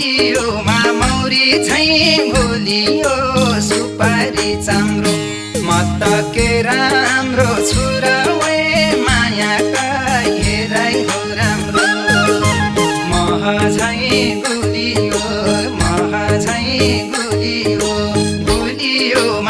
गुलियोमा मौरी झैँ भुलियो सुपारी चाम्रो म त के राम्रो छु र वे मायाका हेराइ हो राम्रो मह झैँ गुलियो गुलियोमा